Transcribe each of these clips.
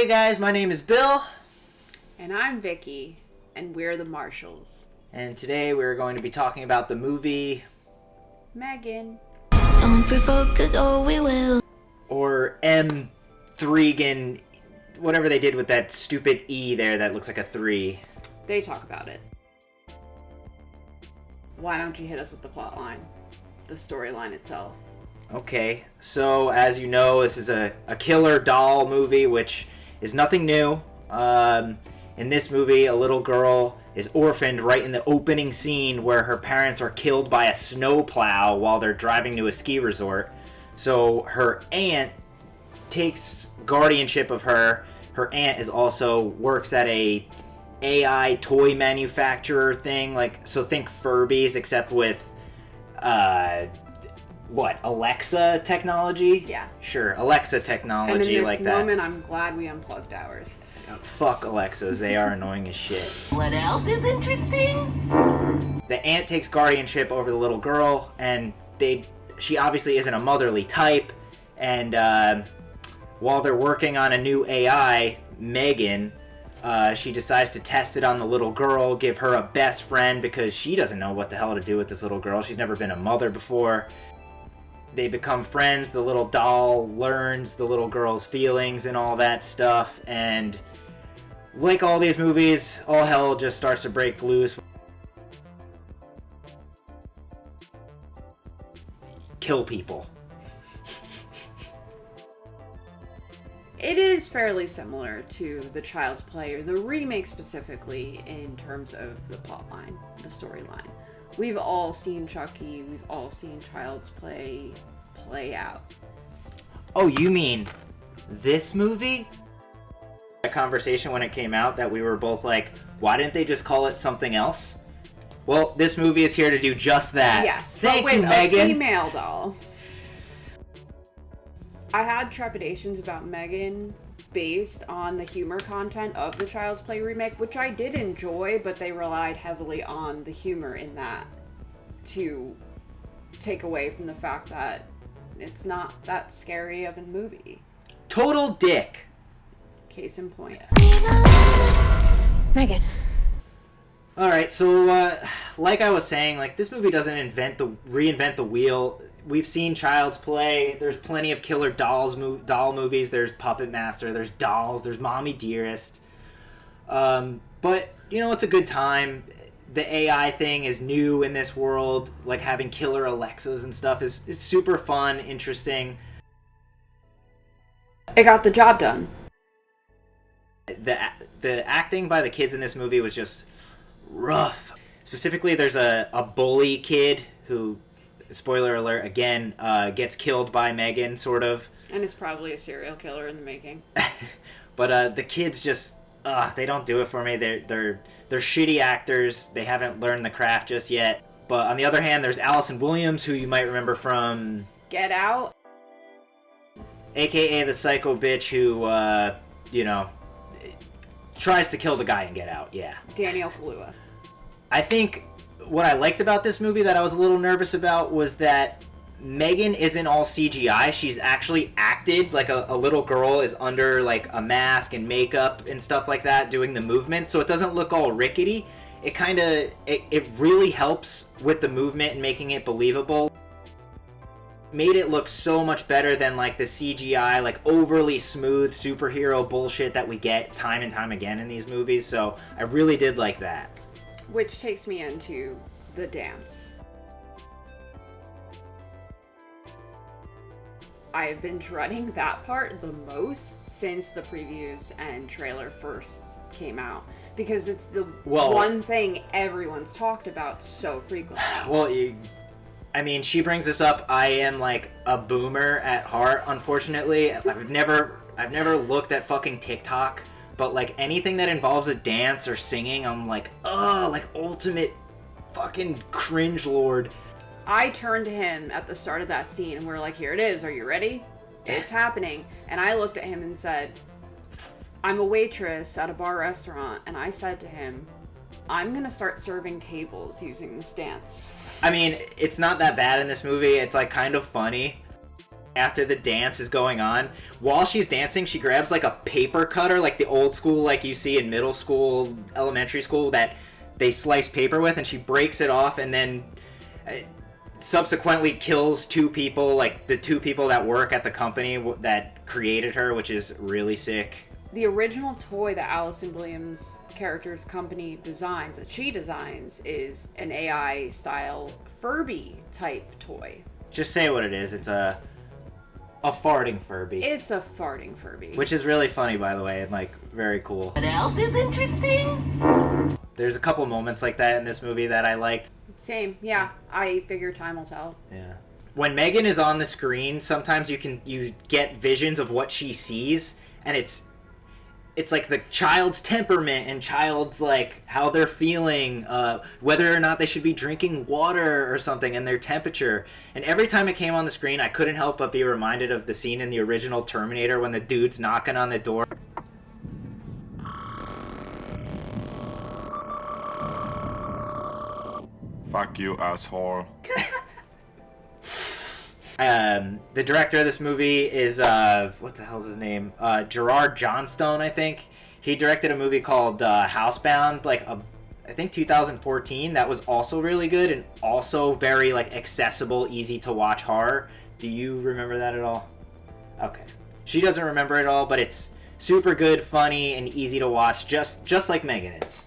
Hey guys, my name is Bill. And I'm Vicky, and we're the Marshalls. And today we're going to be talking about the movie... M3GAN. Don't provoke us or we will. Or M3GAN, whatever they did with that stupid E there that looks like a 3. They talk about it. Why don't you hit us with the plot line? The storyline itself. Okay, so as you know, this is a killer doll movie, which is nothing new. In this movie, a little girl is orphaned right in the opening scene where her parents are killed by a snowplow while they're driving to a ski resort. So her aunt takes guardianship of her. Her aunt is also works at a AI toy manufacturer thing, so think Furbies except with Alexa technology? Yeah. Sure, Alexa technology and in this like that. moment, I'm glad we unplugged ours. Fuck Alexas, they are annoying as shit. What else is interesting? The aunt takes guardianship over the little girl, and she obviously isn't a motherly type, and while they're working on a new AI, M3GAN, she decides to test it on the little girl, give her a best friend because she doesn't know what the hell to do with this little girl. She's never been a mother before. They become friends. The little doll learns the little girl's feelings and all that stuff. And like all these movies, all hell just starts to break loose. Kill people. It is fairly similar to the Child's Play, or the remake specifically, in terms of the plotline, the storyline. We've all seen Chucky, we've all seen Child's Play out. Oh, you mean this movie? A conversation when it came out that we were both like, why didn't they just call it something else? Well, this movie is here to do just that. Yes, Thank but you, with M3GAN. a female doll. I had trepidations about M3GAN based on the humor content of the Child's Play remake, which I did enjoy, but they relied heavily on the humor in that to take away from the fact that it's not that scary of a movie. Total dick. Case in point. M3GAN. Alright, so like I was saying, this movie doesn't reinvent the wheel. We've seen Child's Play. There's plenty of killer doll movies. There's Puppet Master. There's Dolls. There's Mommy Dearest. But, it's a good time. The AI thing is new in this world. Having killer Alexas and stuff is super fun, interesting. It got the job done. The acting by the kids in this movie was just rough. Specifically, there's a bully kid who... spoiler alert, again, gets killed by M3GAN, sort of. And is probably a serial killer in the making. But the kids just, they don't do it for me. They're shitty actors. They haven't learned the craft just yet. But on the other hand, there's Allison Williams, who you might remember from... Get Out. AKA the psycho bitch who, tries to kill the guy and Get Out, yeah. Daniel Kaluuya. I think... what I liked about this movie that I was a little nervous about was that M3GAN isn't all CGI. She's actually acted like a little girl is under a mask and makeup and stuff like that doing the movement, so it doesn't look all rickety. It really helps with the movement and making it believable. Made it look so much better than the CGI, overly smooth superhero bullshit that we get time and time again in these movies, so I really did like that. Which takes me into the dance. I have been dreading that part the most since the previews and trailer first came out. Because it's the one thing everyone's talked about so frequently. Well, she brings this up. I am a boomer at heart, unfortunately. I've never looked at fucking TikTok. But, anything that involves a dance or singing, I'm ultimate fucking cringe lord. I turned to him at the start of that scene, and we're like, here it is, are you ready? It's happening. And I looked at him and said, I'm a waitress at a bar restaurant, and I said to him, I'm gonna start serving tables using this dance. It's not that bad in this movie. It's, kind of funny. After the dance is going on, while she's dancing, she grabs like a paper cutter, like the old school, like you see in middle school, elementary school, that they slice paper with, and she breaks it off and then subsequently kills 2 people, like the 2 people that work at the company that created her, which is really sick. The original toy that Allison Williams' character's company designs, that she designs, is an AI style Furby type toy. Just say what it is. It's a farting Furby. It's a farting Furby. Which is really funny, by the way, and like very cool. What else is interesting? There's a couple moments like that in this movie that I liked. Same, yeah. I figure time will tell. Yeah. When M3GAN is on the screen, sometimes you get visions of what she sees, and it's like the child's temperament and child's like how they're feeling, whether or not they should be drinking water or something, and their temperature. And every time it came on the screen, I couldn't help but be reminded of the scene in the original Terminator when the dude's knocking on the door. Fuck you, asshole. The director of this movie is, what the hell's his name? Gerard Johnstone, I think. He directed a movie called Housebound, I think 2014. That was also really good and also very like accessible, easy to watch horror. Do you remember that at all? Okay. She doesn't remember it all, but it's super good, funny, and easy to watch, just like M3GAN is.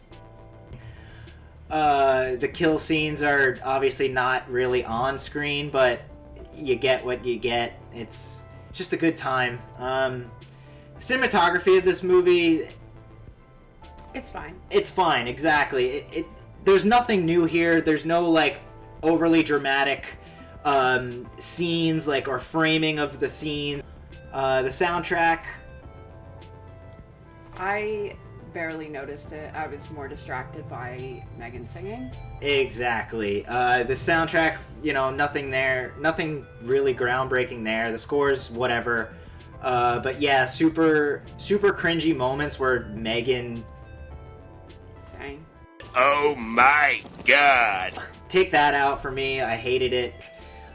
The kill scenes are obviously not really on screen, but you get what you get. It's just a good time. Cinematography of this movie, It's fine. it's fine, exactly. There's nothing new here. There's no like overly dramatic scenes like or framing of the scenes. The soundtrack, I barely noticed it. I was more distracted by M3GAN singing. exactly. The soundtrack, nothing there, nothing really groundbreaking there. The scores, whatever. But yeah, super cringy moments where M3GAN. Sang. Oh my god. Take that out for me. I hated it.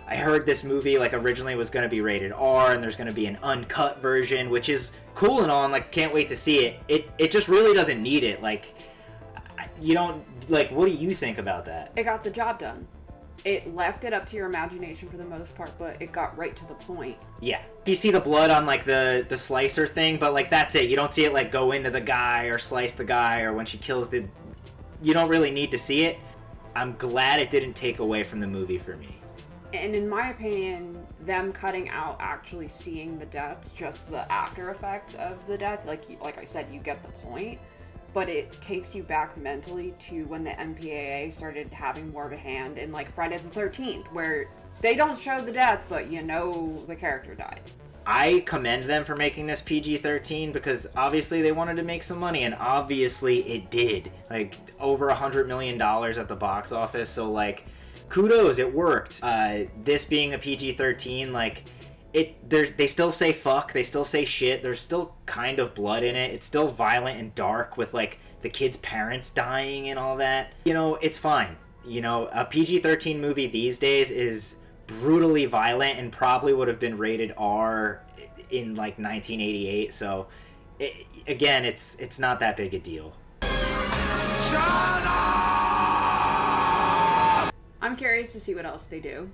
I heard this movie originally was going to be rated R, and there's going to be an uncut version, which is cool and all, and can't wait to see it. It just really doesn't need it. You don't what do you think about that? It got the job done. It left it up to your imagination for the most part, but it got right to the point. Yeah. You see the blood on the slicer thing, but that's it. You don't see it go into the guy or slice the guy, or when she kills you don't really need to see it. I'm glad it didn't take away from the movie for me. And in my opinion, them cutting out actually seeing the deaths, just the after effects of the death, like I said, you get the point, but it takes you back mentally to when the MPAA started having more of a hand in Friday the 13th, where they don't show the death, but the character died. I commend them for making this PG-13 because obviously they wanted to make some money, and obviously it did. Over $100 million at the box office, so kudos, it worked. This being a PG-13, they still say fuck, they still say shit, there's still kind of blood in it, it's still violent and dark with the kid's parents dying and all that. It's fine. A PG-13 movie these days is brutally violent and probably would have been rated R in 1988, so again, it's not that big a deal. I'm curious to see what else they do.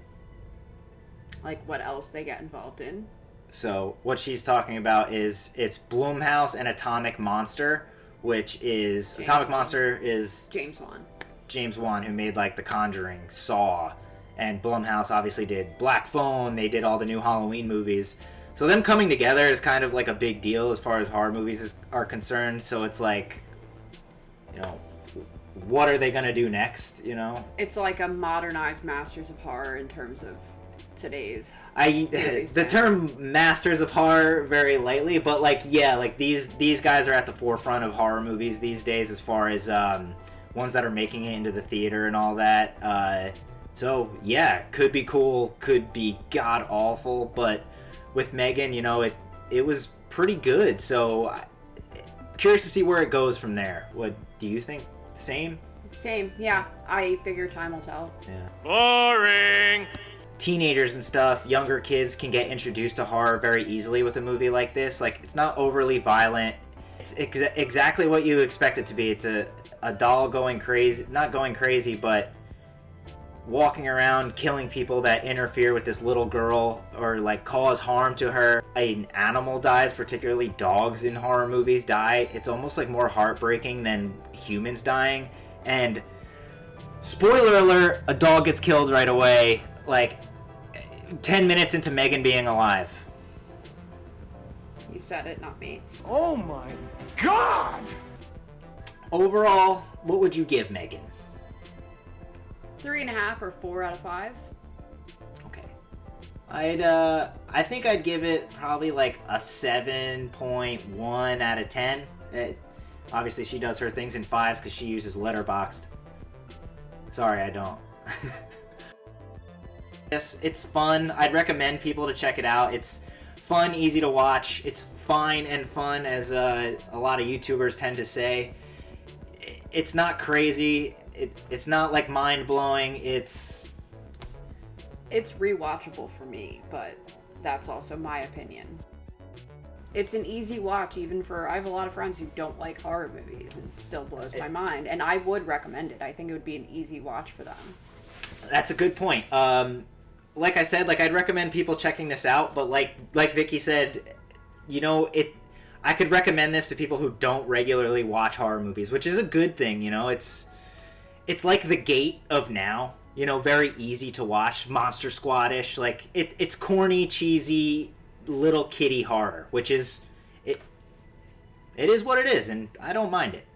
What else they get involved in. So what she's talking about is it's Blumhouse and Atomic Monster, which is Monster is James Wan, who made The Conjuring, Saw, and Blumhouse obviously did Black Phone. They did all the new Halloween movies. So them coming together is kind of a big deal as far as horror movies are concerned. So it's what are they gonna do next? It's a modernized Masters of Horror in terms of today's. The term Masters of Horror very lightly, but these guys are at the forefront of horror movies these days as far as ones that are making it into the theater and all that. So yeah, could be cool, could be god awful, but with M3GAN, it was pretty good. So curious to see where it goes from there. What do you think? Same, yeah. I figure time will tell. Yeah. Boring. teenagers and stuff, younger kids can get introduced to horror very easily with a movie like this. Like, it's not overly violent. It's exactly what you expect it to be. It's a doll going crazy, not going crazy, but walking around killing people that interfere with this little girl or like cause harm to her. An animal dies, particularly dogs in horror movies die. It's almost like more heartbreaking than humans dying. And spoiler alert, a dog gets killed right away, like 10 minutes into M3GAN being alive. You said it, not me. Oh my god! Overall, what would you give M3GAN? 3.5 or 4 out of 5. Okay. I think I'd give it probably like a 7.1 out of 10. Obviously, she does her things in 5s because she uses Letterboxd. Sorry, I don't. Yes, it's fun. I'd recommend people to check it out. It's fun, easy to watch. It's fine and fun, as a lot of YouTubers tend to say. It's not crazy. It's not like mind-blowing. It's rewatchable for me, but that's also my opinion. It's an easy watch, even for... I have a lot of friends who don't like horror movies, and it still blows my mind. And I would recommend it. I think it would be an easy watch for them. That's a good point. Like I said, like, I'd recommend people checking this out, but like Vicky said, you know, I could recommend this to people who don't regularly watch horror movies, which is a good thing, you know. It's like The Gate of now, you know, very easy to watch, Monster Squad-ish. Like, it's corny, cheesy, little kiddie horror, which is... It is what it is, and I don't mind it.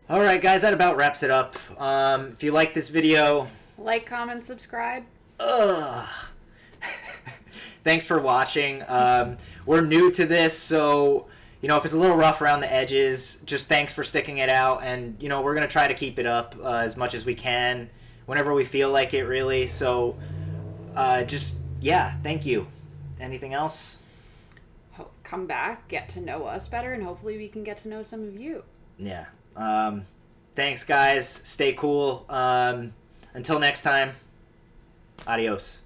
Alright guys, that about wraps it up. If you like this video... Like, comment, subscribe. Thanks for watching. We're new to this, so, you know, if it's a little rough around the edges, just thanks for sticking it out. And, you know, we're going to try to keep it up as much as we can, whenever we feel like it, really. So, yeah, thank you. Anything else? Come back, get to know us better, and hopefully we can get to know some of you. Yeah. Thanks, guys. Stay cool. Until next time, adios.